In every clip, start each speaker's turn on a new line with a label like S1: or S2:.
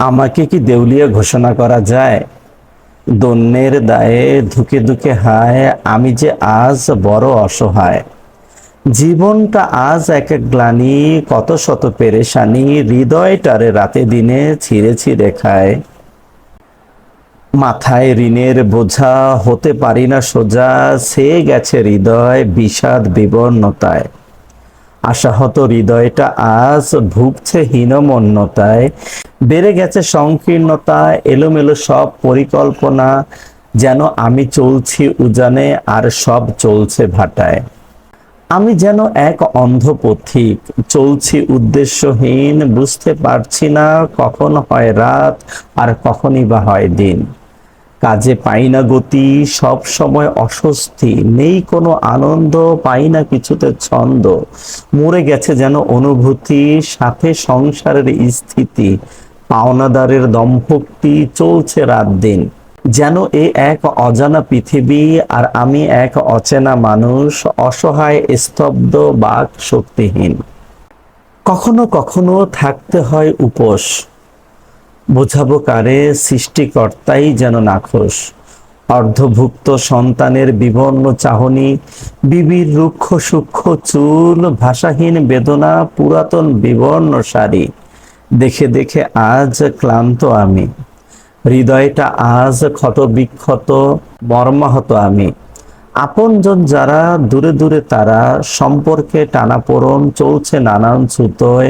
S1: আমাকে কি দেউলিয়া ঘোষণা করা যায়? দন্যের দায়ে ধুকে ধুকে হায়, আমি যে আজ বড় অসহায়। জীবনটা আজ এক এক গ্লানি, কত শত পেরেশানি, হৃদয়টারে রাতে দিনে ছিঁড়ে ছিঁড়ে খায়। মাথায় ঋণের বোঝা, হতে পারি না সোজা, ছেয়ে গেছে হৃদয় বিষাদ বিবর্ণতায়। আশাহত হৃদয়টা আজ ভুগছে হীনমন্যতায়, বেড়ে গেছে সংকীর্ণতা, এলোমেলো সব পরিকল্পনা, যেন আমি চলছি উজানে আর সব চলছে ভাটায়। আমি যেন এক অন্ধ পথিক, চলছি উদ্দেশ্যহীন, বুঝতে পারছি না কখন হয় রাত আর কখনই বা হয় দিন। কাজে পাই না গতি, সব সময় অস্বস্তি, নেই কোনো আনন্দ, পাই না কিছুতে ছন্দ। মরে গেছে যেন অনুভূতি, সাথে সংসারের স্থিতি, পাওনাদারের দম্ভক্তি, চলছে রাত দিন। যেন এ এক অজানা পৃথিবী আর আমি এক অচেনা মানুষ, অসহায়, স্তব্ধ, বাক শক্তিহীন। কখনো কখনো থাকতে হয় উপোস, বোঝাবো কারে সৃষ্টিকর্তাই যেন নাখোশ। অর্ধভুক্ত সন্তানের বিবর্ণ চাহনি, বিবির রুক্ষ সূক্ষ্ম চুল, ভাষাহীন বেদনা, পুরাতন বিবর্ণ শাড়ি, দেখে দেখে আজ ক্লান্ত আমি। হৃদয়টা আজ ক্ষত বিক্ষত, মর্মাহত আমি। আপনজন যারা, দূরে দূরে তারা, সম্পর্কে টানাপোড়ন চলছে নানান ছুতোয়।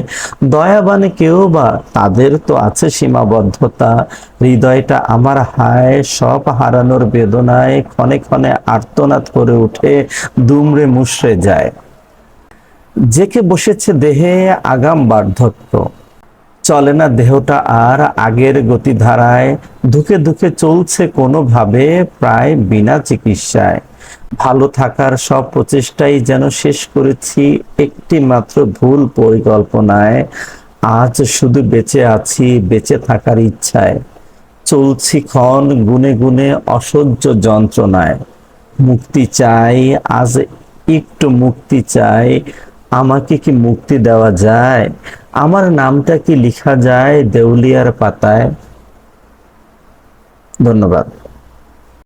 S1: দয়াবানে কেউ বা, তাদের তো আছে সীমাবদ্ধতা। হৃদয়টা আমার হায়, সব হারানোর বেদনায় ক্ষণে ক্ষণে আর্তনাদ করে উঠে, দুমড়ে মুষড়ে যায়। জেকে বসেছে দেহে আগাম বার্ধক্য, চলে না দেহটা আর আগের গতিধারায়, ধুকে ধুকে চলছে কোনোভাবে, প্রায় বিনা চিকিৎসায়। ভালো থাকার সব প্রচেষ্টাই যেন শেষ করেছি একটি মাত্র ভুল পরিকল্পনায়। আজ শুধু বেঁচে আছি বেঁচে থাকার ইচ্ছায়, চলছি ক্ষণ গুনে গুনে অসহ্য যন্ত্রণায়। মুক্তি চাই আজ, একটু মুক্তি চাই। আমাকে কি মুক্তি দেওয়া যায়? আমার নামটা কি লিখা যায় দেউলিয়ার পাতায়? ধন্যবাদ।